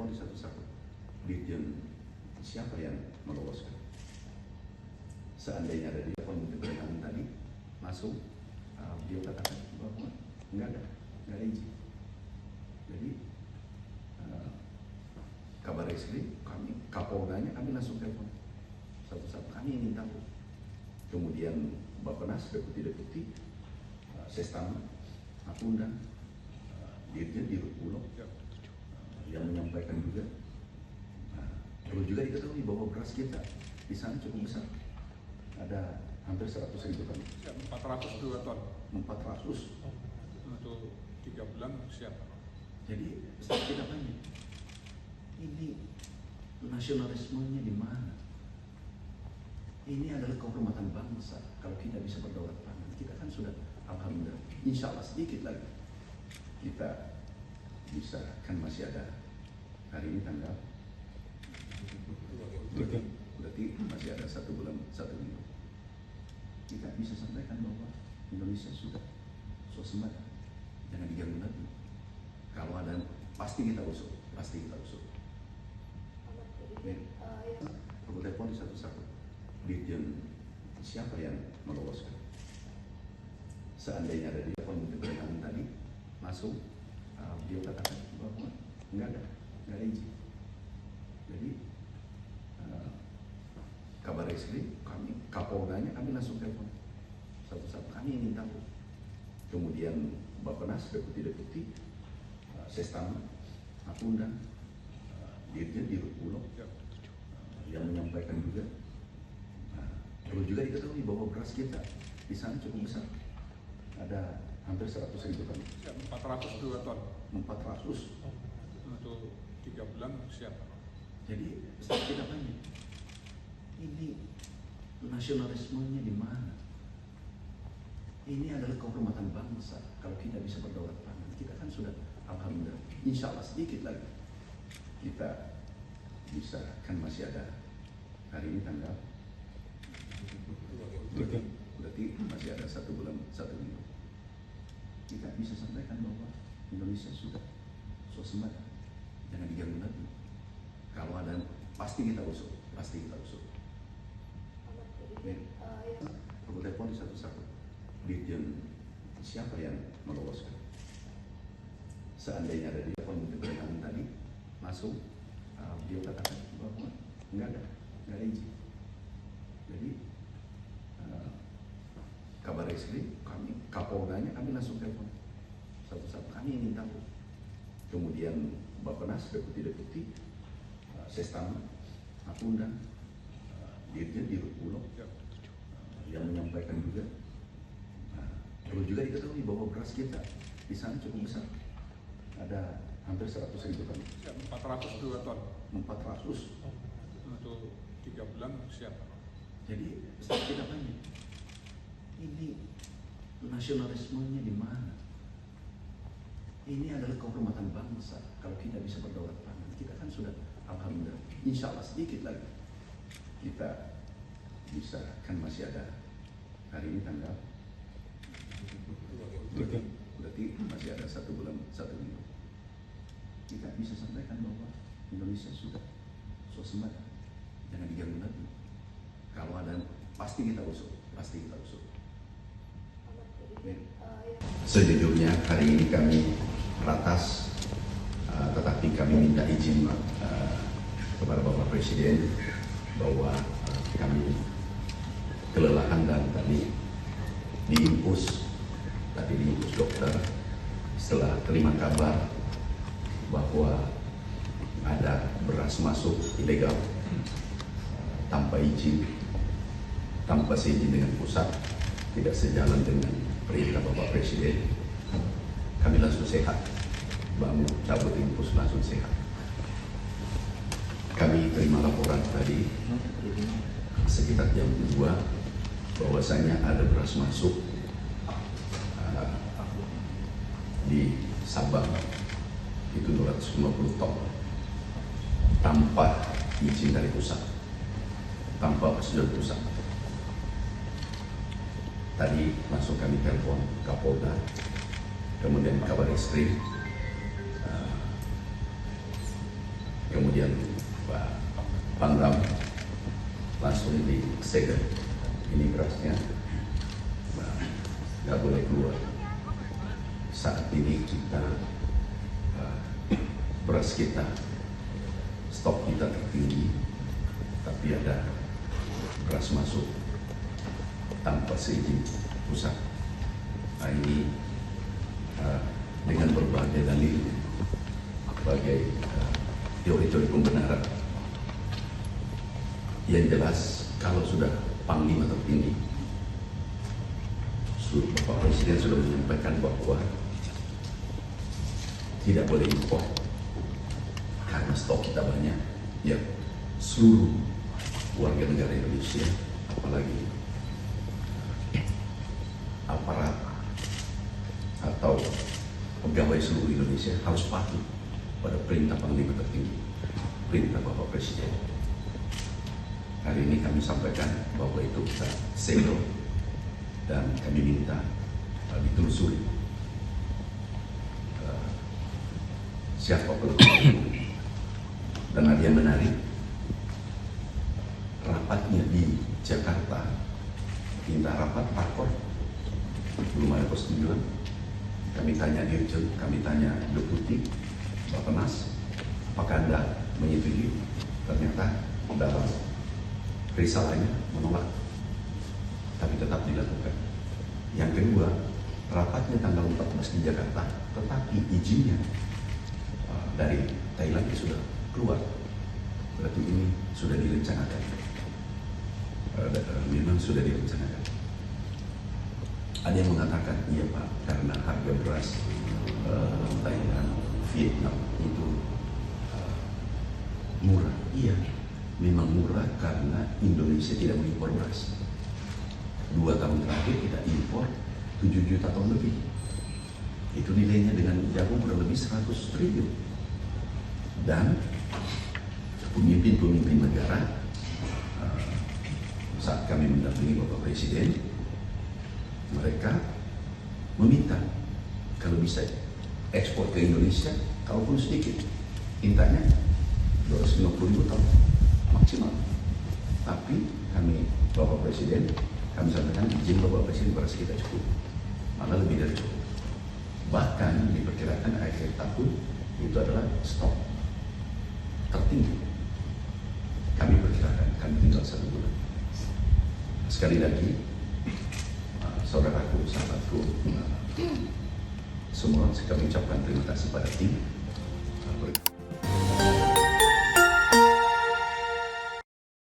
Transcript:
telepon satu-satu. Dirjen siapa yang meloloskan? Seandainya ada di telepon Menteri Perdagangan tadi masuk, dia katakan bahwa nggak ada izin. Jadi kabar reskrim kami, Kapoldanya kami langsung telepon satu-satu, kami ingin tahu. Kemudian Bappenas, deputi-deputi, Sestama, aku undang Dirjen di Pulau yang menyampaikan juga. Perlu juga diketahui bahwa beras kita di sana cukup besar, ada hampir 100.000 ton. 402 ton. 400 Untuk 3 bulan siap. Jadi kita tanya, ini nasionalismenya di mana? Ini adalah kehormatan bangsa. Kalau kita bisa berdaulat pangan, kita kan sudah alhamdulillah. Insya Allah sedikit lagi kita bisa, kan masih ada hari ini tanggal, berarti masih ada 1 bulan 1 minggu. Kita bisa sampaikan bahwa Indonesia sudah swasembada, jangan diganggu lagi. Kalau ada, pasti kita usut, pasti kita usut. Aku telepon satu-satu. Dirjen siapa yang meloloskan? Seandainya ada di telepon Menteri Perdagangan tadi masuk, dia katakan bahwa nggak ada izin. Jadi kabar reskrim kami, Kapoldanya kami langsung telepon satu-satu, kami ingin tahu. Kemudian Bappenas, deputi-deputi, Sestama, aku undang Dirjen di Pulau yang menyampaikan juga. Perlu juga diketahui bahwa beras kita di sana cukup besar, ada hampir 100.000 ton. 402 ton. 400 Untuk 3 bulan siap. Jadi kita tanya, ini nasionalismenya di mana? Ini adalah kehormatan bangsa. Kalau kita bisa berdaulat pangan, kita kan sudah alhamdulillah. Insya Allah sedikit lagi kita bisa, kan masih ada hari ini tanggal, berarti masih ada 1 bulan 1 minggu. Kita bisa sampaikan bahwa Indonesia sudah swasembada, jangan diganggu lagi. Kalau ada, pasti kita usut, pasti kita usut. Aku telepon satu-satu. Dirjen siapa yang meloloskan? Seandainya ada di telepon Menteri Perdagangan tadi masuk, dia katakan bahwa nggak ada izin. Jadi kabar reskrim kami, Kapoldanya kami langsung telepon satu-satu, kami ingin tahu. Kemudian Bappenas, deputi-deputi, Sestama, aku undang Dirjen di Pulau yang menyampaikan juga. Perlu juga diketahui bahwa beras kita di sana cukup besar, ada hampir 100.000 ton. 402 ton. 400 Untuk 3 bulan siap. Jadi kita tanya, ini nasionalismenya di mana? Ini adalah kehormatan bangsa. Kalau kita bisa berdaulat pangan, kita kan sudah alhamdulillah. Insya Allah sedikit lagi kita bisa, kan masih ada hari ini tanggal, berarti masih ada 1 bulan 1 minggu. Kita bisa sampaikan bahwa Indonesia sudah swasembada, jangan diganggu lagi. Kalau ada, pasti kita usut, pasti kita usut. Sejujurnya hari ini kami ratas, tetapi kami minta izin kepada Bapak Presiden bahwa kami kelelahan dan tadi diimpus dokter setelah terima kabar bahwa ada beras masuk ilegal tanpa izin, tanpa seizin dengan pusat, tidak sejalan dengan perintah Bapak Presiden. Kami langsung sehat, bangun cabut infus langsung sehat. Kami terima laporan tadi sekitar jam 2 bahwasanya ada beras masuk di Sabang itu 250 ton tanpa izin dari pusat, tanpa persetujuan pusat. Tadi langsung kami telepon Kapolda, kemudian Kabar Eskrim, kemudian Pak Pangdam langsung disegel. Ini berasnya, nggak boleh keluar. Saat ini kita beras kita, stok kita tertinggi, tapi ada beras masuk tanpa seizin pusat. Nah ini dengan berbagai dalil, berbagai teori-teori pembenaran. Yang jelas kalau sudah Panglima tertinggi, Bapak Presiden sudah menyampaikan bahwa tidak boleh impor karena stok kita banyak. Ya, seluruh warga negara Indonesia, apalagi aparat atau pegawai seluruh Indonesia harus patuh pada perintah Panglima tertinggi, perintah Bapak Presiden. Hari ini kami sampaikan bahwa itu kita segel dan kami minta ditelusuri siapa pelaku. Dan ada yang menarik, rapatnya di Jakarta, minta rapat pakor, belum ada persetujuan. Kami tanya Dirjen, kami tanya Deputi Bappenas, apakah Anda menyetujui? Ternyata dalam risalahnya menolak, tapi tetap dilakukan. Yang kedua, rapatnya tanggal 14 di Jakarta, tetapi izinnya dari Thailand sudah keluar. Berarti ini sudah direncanakan. Memang sudah direncanakan. Ada yang mengatakan, iya Pak, karena harga beras Thailand, Vietnam itu murah. Iya, memang murah karena Indonesia tidak mengimpor beras. 2 tahun terakhir kita impor 7 juta ton lebih. Itu nilainya dengan jagung kurang lebih 100 triliun. Dan pemimpin-pemimpin negara saat kami mendampingi Bapak Presiden, mereka meminta kalau bisa ekspor ke Indonesia, kalaupun sedikit, mintanya 250.000 ton maksimal. Tapi kami, Bapak Presiden, kami sampaikan izin Bapak Presiden beras kita cukup, malah lebih dari cukup. Bahkan diperkirakan akhir tahun itu adalah stok tertinggi. Kami perkirakan, kami tinggal 1 bulan. Sekali lagi, saudaraku, sahabatku, semua kami ucapkan terima kasih pada tim.